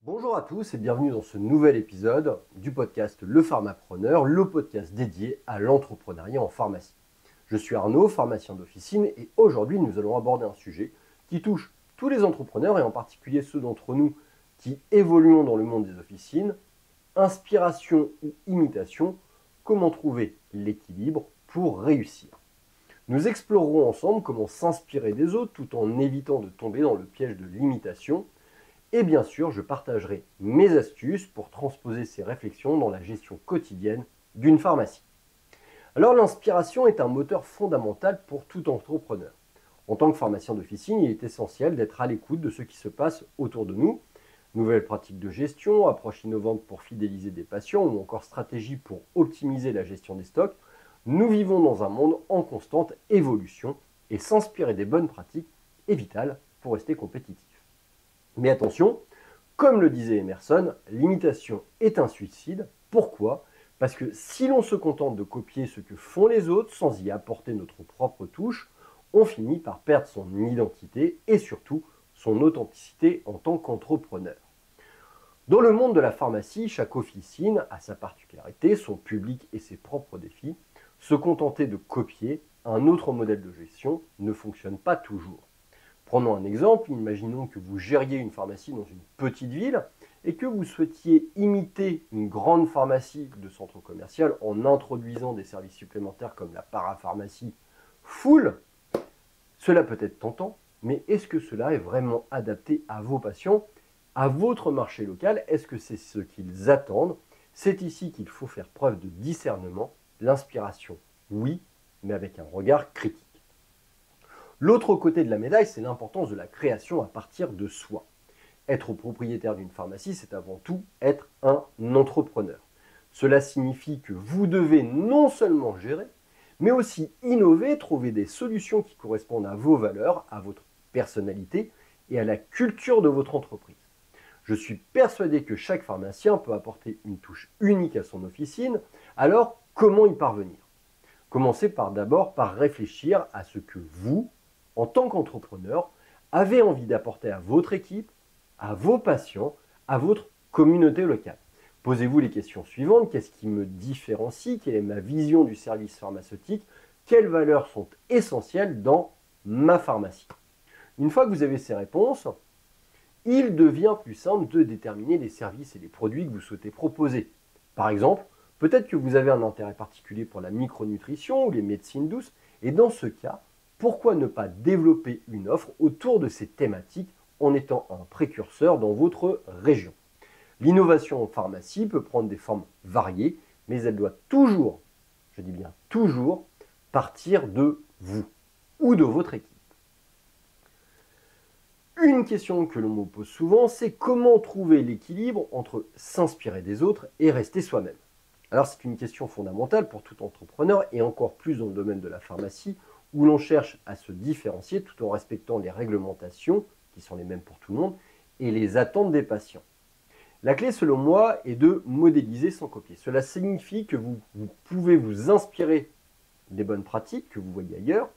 Bonjour à tous et bienvenue dans ce nouvel épisode du podcast Le Pharmapreneur, le podcast dédié à l'entrepreneuriat en pharmacie. Je suis Arnaud, pharmacien d'officine, et aujourd'hui nous allons aborder un sujet qui touche tous les entrepreneurs et en particulier ceux d'entre nous qui évoluons dans le monde des officines. Inspiration ou imitation, comment trouver l'équilibre pour réussir. Nous explorerons ensemble comment s'inspirer des autres tout en évitant de tomber dans le piège de l'imitation. Et bien sûr, je partagerai mes astuces pour transposer ces réflexions dans la gestion quotidienne d'une pharmacie. Alors l'inspiration est un moteur fondamental pour tout entrepreneur. En tant que pharmacien d'officine, il est essentiel d'être à l'écoute de ce qui se passe autour de nous. Nouvelles pratiques de gestion, approches innovantes pour fidéliser des patients ou encore stratégies pour optimiser la gestion des stocks. Nous vivons dans un monde en constante évolution et s'inspirer des bonnes pratiques est vital pour rester compétitif. Mais attention, comme le disait Emerson, l'imitation est un suicide. Pourquoi ? Parce que si l'on se contente de copier ce que font les autres sans y apporter notre propre touche, on finit par perdre son identité et surtout son authenticité en tant qu'entrepreneur. Dans le monde de la pharmacie, chaque officine a sa particularité, son public et ses propres défis. Se contenter de copier un autre modèle de gestion ne fonctionne pas toujours. Prenons un exemple, imaginons que vous gériez une pharmacie dans une petite ville et que vous souhaitiez imiter une grande pharmacie de centre commercial en introduisant des services supplémentaires comme la parapharmacie full. Cela peut être tentant, mais est-ce que cela est vraiment adapté à vos patients, à votre marché local? Est-ce que c'est ce qu'ils attendent? C'est ici qu'il faut faire preuve de discernement. L'inspiration, oui, mais avec un regard critique. L'autre côté de la médaille, c'est l'importance de la création à partir de soi. Être propriétaire d'une pharmacie, c'est avant tout être un entrepreneur. Cela signifie que vous devez non seulement gérer, mais aussi innover, trouver des solutions qui correspondent à vos valeurs, à votre personnalité et à la culture de votre entreprise. Je suis persuadé que chaque pharmacien peut apporter une touche unique à son officine, alors comment y parvenir ? Commencez d'abord par réfléchir à ce que vous, en tant qu'entrepreneur, avez envie d'apporter à votre équipe, à vos patients, à votre communauté locale. Posez-vous les questions suivantes. Qu'est-ce qui me différencie? Quelle est ma vision du service pharmaceutique? Quelles valeurs sont essentielles dans ma pharmacie? Une fois que vous avez ces réponses, il devient plus simple de déterminer les services et les produits que vous souhaitez proposer. Par exemple, peut-être que vous avez un intérêt particulier pour la micronutrition ou les médecines douces, et dans ce cas, pourquoi ne pas développer une offre autour de ces thématiques en étant un précurseur dans votre région? L'innovation en pharmacie peut prendre des formes variées, mais elle doit toujours, je dis bien toujours, partir de vous ou de votre équipe. Une question que l'on me pose souvent, c'est comment trouver l'équilibre entre s'inspirer des autres et rester soi-même. Alors c'est une question fondamentale pour tout entrepreneur et encore plus dans le domaine de la pharmacie où l'on cherche à se différencier tout en respectant les réglementations, qui sont les mêmes pour tout le monde, et les attentes des patients. La clé, selon moi, est de modéliser sans copier. Cela signifie que vous pouvez vous inspirer des bonnes pratiques que vous voyez ailleurs,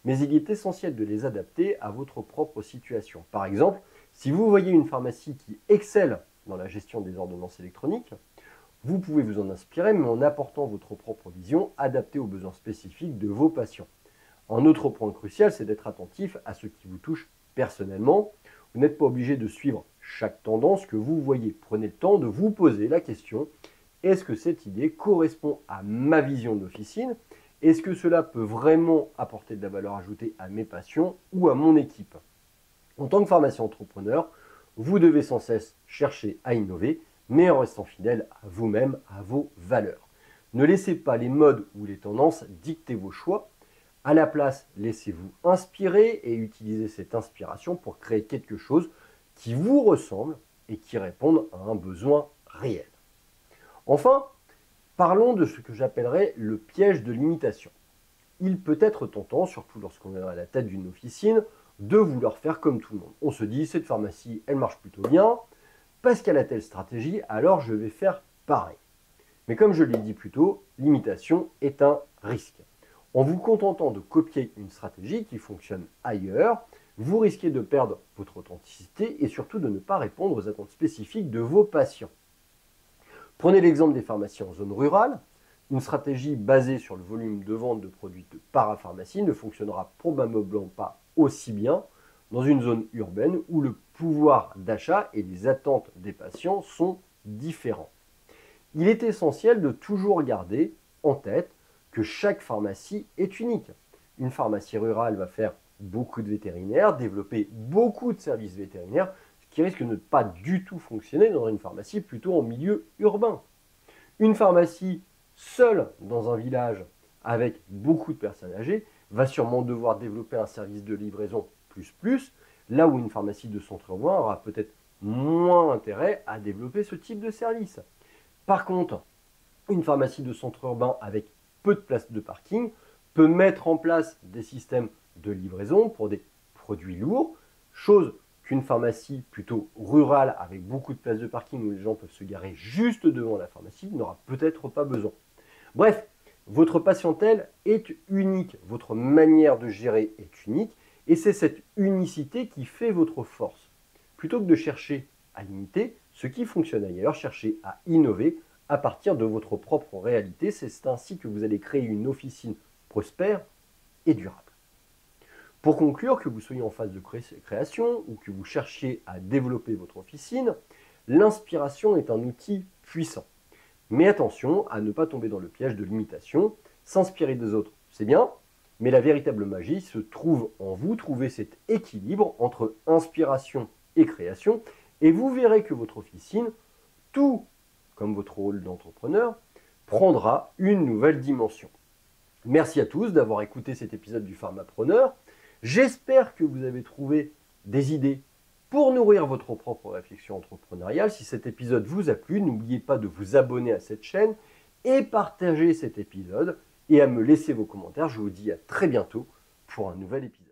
mais il est essentiel de les adapter à votre propre situation. Par exemple, si vous voyez une pharmacie qui excelle dans la gestion des ordonnances électroniques, vous pouvez vous en inspirer, mais en apportant votre propre vision adaptée aux besoins spécifiques de vos patients. Un autre point crucial, c'est d'être attentif à ce qui vous touche personnellement. Vous n'êtes pas obligé de suivre chaque tendance que vous voyez. Prenez le temps de vous poser la question, est-ce que cette idée correspond à ma vision d'officine? Est-ce que cela peut vraiment apporter de la valeur ajoutée à mes patients ou à mon équipe? En tant que pharmacien entrepreneur, vous devez sans cesse chercher à innover, mais en restant fidèle à vous-même, à vos valeurs. Ne laissez pas les modes ou les tendances dicter vos choix. À la place, laissez-vous inspirer et utilisez cette inspiration pour créer quelque chose qui vous ressemble et qui réponde à un besoin réel. Enfin, parlons de ce que j'appellerais le piège de l'imitation. Il peut être tentant, surtout lorsqu'on est à la tête d'une officine, de vouloir faire comme tout le monde. On se dit, cette pharmacie, elle marche plutôt bien, parce qu'elle a telle stratégie, alors je vais faire pareil. Mais comme je l'ai dit plus tôt, l'imitation est un risque. En vous contentant de copier une stratégie qui fonctionne ailleurs, vous risquez de perdre votre authenticité et surtout de ne pas répondre aux attentes spécifiques de vos patients. Prenez l'exemple des pharmacies en zone rurale. Une stratégie basée sur le volume de vente de produits de parapharmacie ne fonctionnera probablement pas aussi bien dans une zone urbaine où le pouvoir d'achat et les attentes des patients sont différents. Il est essentiel de toujours garder en tête que chaque pharmacie est unique. Une pharmacie rurale va faire beaucoup de vétérinaires, développer beaucoup de services vétérinaires, ce qui risque de ne pas du tout fonctionner dans une pharmacie plutôt en milieu urbain. Une pharmacie seule dans un village avec beaucoup de personnes âgées va sûrement devoir développer un service de livraison plus, là où une pharmacie de centre urbain aura peut-être moins intérêt à développer ce type de service. Par contre, une pharmacie de centre urbain avec peu de places de parking peut mettre en place des systèmes de livraison pour des produits lourds, chose qu'une pharmacie plutôt rurale avec beaucoup de places de parking où les gens peuvent se garer juste devant la pharmacie n'aura peut-être pas besoin. Bref, votre patientèle est unique, votre manière de gérer est unique et c'est cette unicité qui fait votre force. Plutôt que de chercher à imiter ce qui fonctionne ailleurs, cherchez à innover à partir de votre propre réalité. C'est ainsi que vous allez créer une officine prospère et durable. Pour conclure, que vous soyez en phase de création ou que vous cherchiez à développer votre officine, l'inspiration est un outil puissant. Mais attention à ne pas tomber dans le piège de l'imitation. S'inspirer des autres, c'est bien, mais la véritable magie se trouve en vous. Trouvez cet équilibre entre inspiration et création et vous verrez que votre officine, tout comme votre rôle d'entrepreneur, prendra une nouvelle dimension. Merci à tous d'avoir écouté cet épisode du Pharmapreneur. J'espère que vous avez trouvé des idées pour nourrir votre propre réflexion entrepreneuriale. Si cet épisode vous a plu, n'oubliez pas de vous abonner à cette chaîne et partager cet épisode et à me laisser vos commentaires. Je vous dis à très bientôt pour un nouvel épisode.